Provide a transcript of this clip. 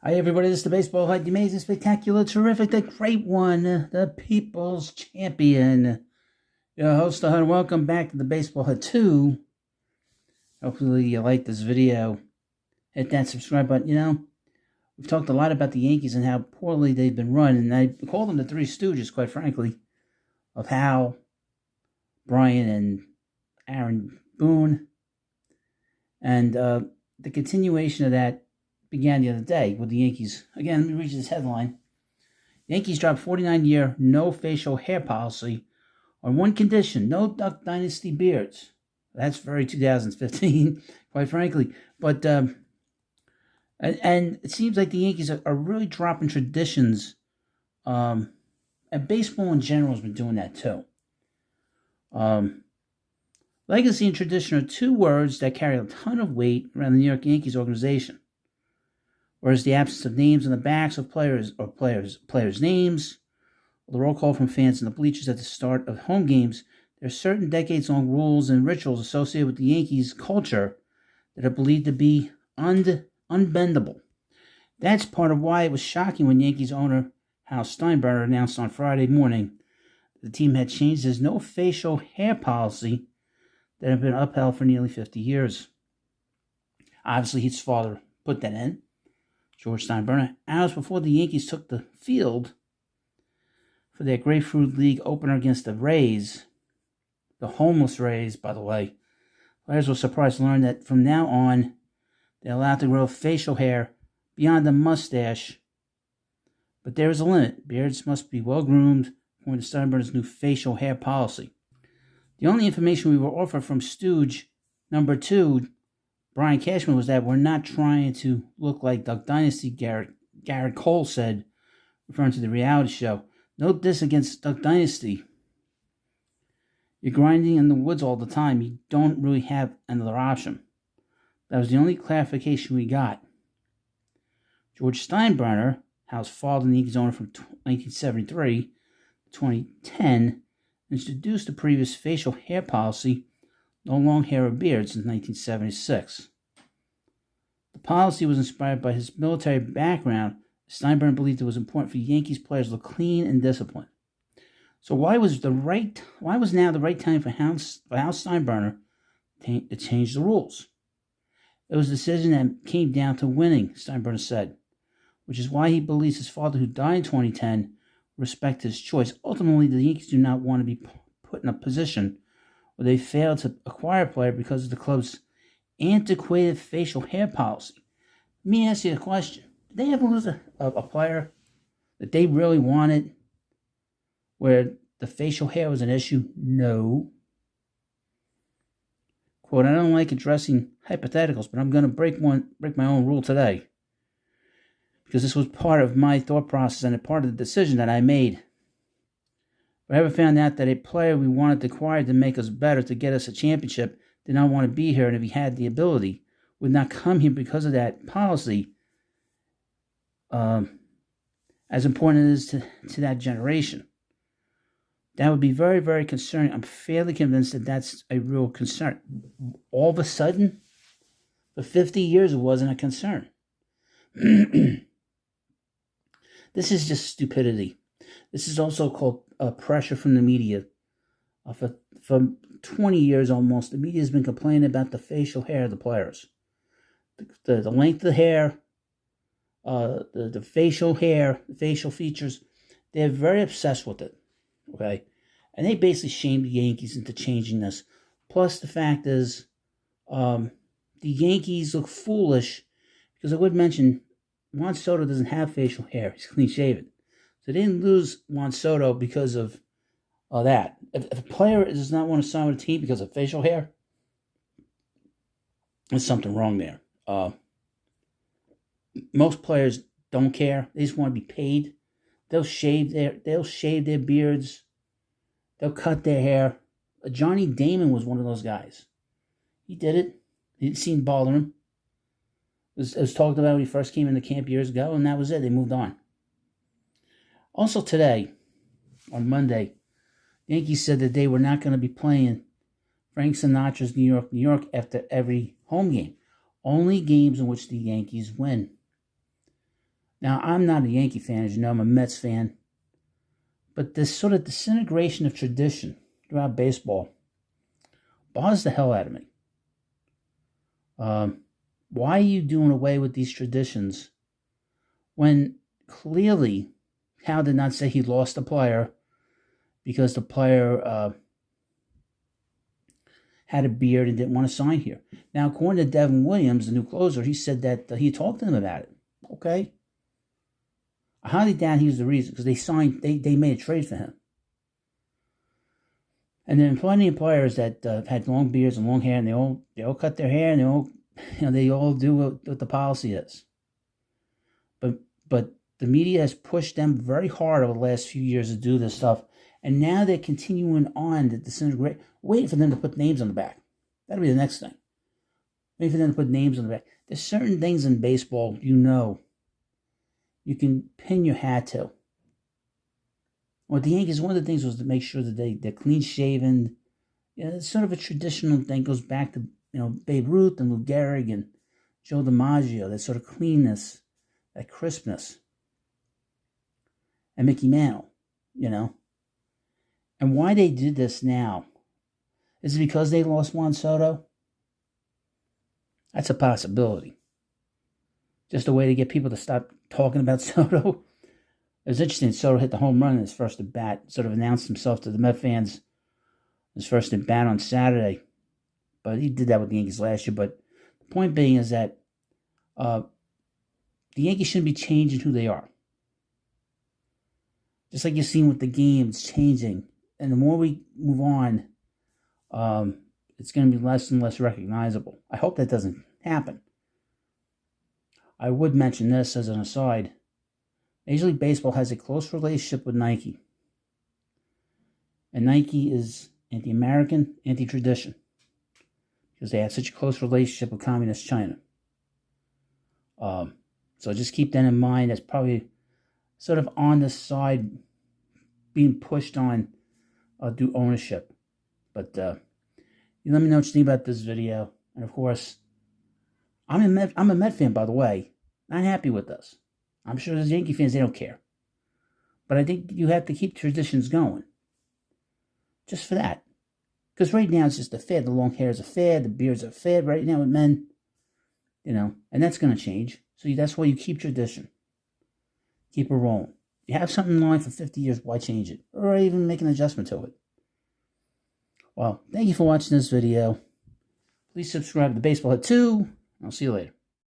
Hi, everybody. This is the Baseball Hut, the amazing, spectacular, terrific, the great one, the People's Champion. Your host, the Hut. Welcome back to the Baseball Hut 2. Hopefully, you like this video. Hit that subscribe button. We've talked a lot about the Yankees and how poorly they've been run, and I call them the Three Stooges, quite frankly, of Hal, Brian, and Aaron Boone. And the continuation of that began the other day with the Yankees. Again, let me read you this headline. Yankees dropped 49-year no facial hair policy on one condition: no Duck Dynasty beards. That's very 2015, quite frankly. But and it seems like the Yankees are really dropping traditions. And baseball in general has been doing that too. Legacy and tradition are two words that carry a ton of weight around the New York Yankees organization. Whereas the absence of names on the backs of players' names, or the roll call from fans in the bleachers at the start of home games, there are certain decades-long rules and rituals associated with the Yankees' culture that are believed to be unbendable. That's part of why it was shocking when Yankees owner Hal Steinbrenner announced on Friday morning that the team had changed his no facial hair policy that had been upheld for nearly 50 years. Obviously, his father put that in, George Steinbrenner, hours before the Yankees took the field for their Grapefruit League opener against the Rays, the homeless Rays, by the way. Players were surprised to learn that from now on, they're allowed to grow facial hair beyond the mustache. But there is a limit. Beards must be well-groomed according to Steinbrenner's new facial hair policy. The only information we were offered from Stooge number 2, Brian Cashman, was that we're not trying to look like Duck Dynasty, Garrett Cole said, referring to the reality show. Note this against Duck Dynasty. You're grinding in the woods all the time. You don't really have another option. That was the only clarification we got. George Steinbrenner, Hal's father and the Yankees owner from 1973 to 2010, introduced the previous facial hair policy, no long hair or beard, since 1976. The policy was inspired by his military background. Steinbrenner believed it was important for Yankees players to look clean and disciplined. So why was now the right time for Hal Steinbrenner to change the rules? It was a decision that came down to winning, Steinbrenner said, which is why he believes his father, who died in 2010, respect his choice. Ultimately, the Yankees do not want to be put in a position where they fail to acquire a player because of the club's antiquated facial hair policy. Let me ask you a question. Did they ever lose a player that they really wanted where the facial hair was an issue? No. Quote, I don't like addressing hypotheticals, but I'm going to break my own rule today, because this was part of my thought process and a part of the decision that I made. If I ever found out that a player we wanted to acquire to make us better, to get us a championship, did not want to be here, and if he had the ability, would not come here because of that policy, as important as it is to that generation, that would be very, very concerning. I'm fairly convinced that that's a real concern. All of a sudden, for 50 years, it wasn't a concern. This is just stupidity. This is also called pressure from the media. For 20 years almost, the media has been complaining about the facial hair of the players. The length of the hair, the facial hair, the facial features. They're very obsessed with it, okay? And they basically shamed the Yankees into changing this. Plus, the fact is, the Yankees look foolish because I would mention Juan Soto doesn't have facial hair. He's clean-shaven. So they didn't lose Juan Soto because of that. If a player does not want to sign with a team because of facial hair, there's something wrong there. Most players don't care. They just want to be paid. They'll shave their beards. They'll cut their hair. Johnny Damon was one of those guys. He did it. It didn't seem to bother him. It was talked about when he first came into camp years ago, and that was it. They moved on. Also today, on Monday, the Yankees said that they were not going to be playing Frank Sinatra's New York after every home game. Only games in which the Yankees win. Now, I'm not a Yankee fan, as you know, I'm a Mets fan. But this sort of disintegration of tradition throughout baseball bothers the hell out of me. Why are you doing away with these traditions when clearly Hal did not say he lost a player because the player had a beard and didn't want to sign here? Now, according to Devin Williams, the new closer, he said that he talked to them about it. Okay. I highly doubt he was the reason, because they made a trade for him. And then plenty of players that had long beards and long hair, and they all cut their hair, and they all do what the policy is. But the media has pushed them very hard over the last few years to do this stuff, and now they're continuing on to disintegrate, waiting for them to put names on the back. That'll be the next thing. Waiting for them to put names on the back. There's certain things in baseball, you can pin your hat to. With the Yankees, one of the things was to make sure that they're clean shaven. It's sort of a traditional thing. It goes back to Babe Ruth and Lou Gehrig and Joe DiMaggio. That sort of cleanness, that crispness, and Mickey Mantle. And why they did this now? Is it because they lost Juan Soto? That's a possibility. Just a way to get people to stop talking about Soto. It was interesting. Soto hit the home run in his first at bat. Sort of announced himself to the Met fans. His first at bat on Saturday, but he did that with the Yankees last year. But the point being is that the Yankees shouldn't be changing who they are. Just like you've seen with the game, it's changing, and the more we move on, it's going to be less and less recognizable. I hope that doesn't happen. I would mention this as an aside. Major League Baseball has a close relationship with Nike. And Nike is anti-American, anti-tradition, because they have such a close relationship with communist China. So just keep that in mind. That's probably sort of on the side being pushed on due ownership. But you let me know what you think about this video. And of course, I'm a Met fan, by the way. Not happy with this. I'm sure there's Yankee fans, they don't care. But I think you have to keep traditions going. Just for that. Because right now it's just a fad. The long hair is a fad. The beard's a fad right now with men. And that's going to change. So that's why you keep tradition. Keep it rolling. You have something in line for 50 years, why change it? Or even make an adjustment to it. Well, thank you for watching this video. Please subscribe to Baseball Hut 2. I'll see you later.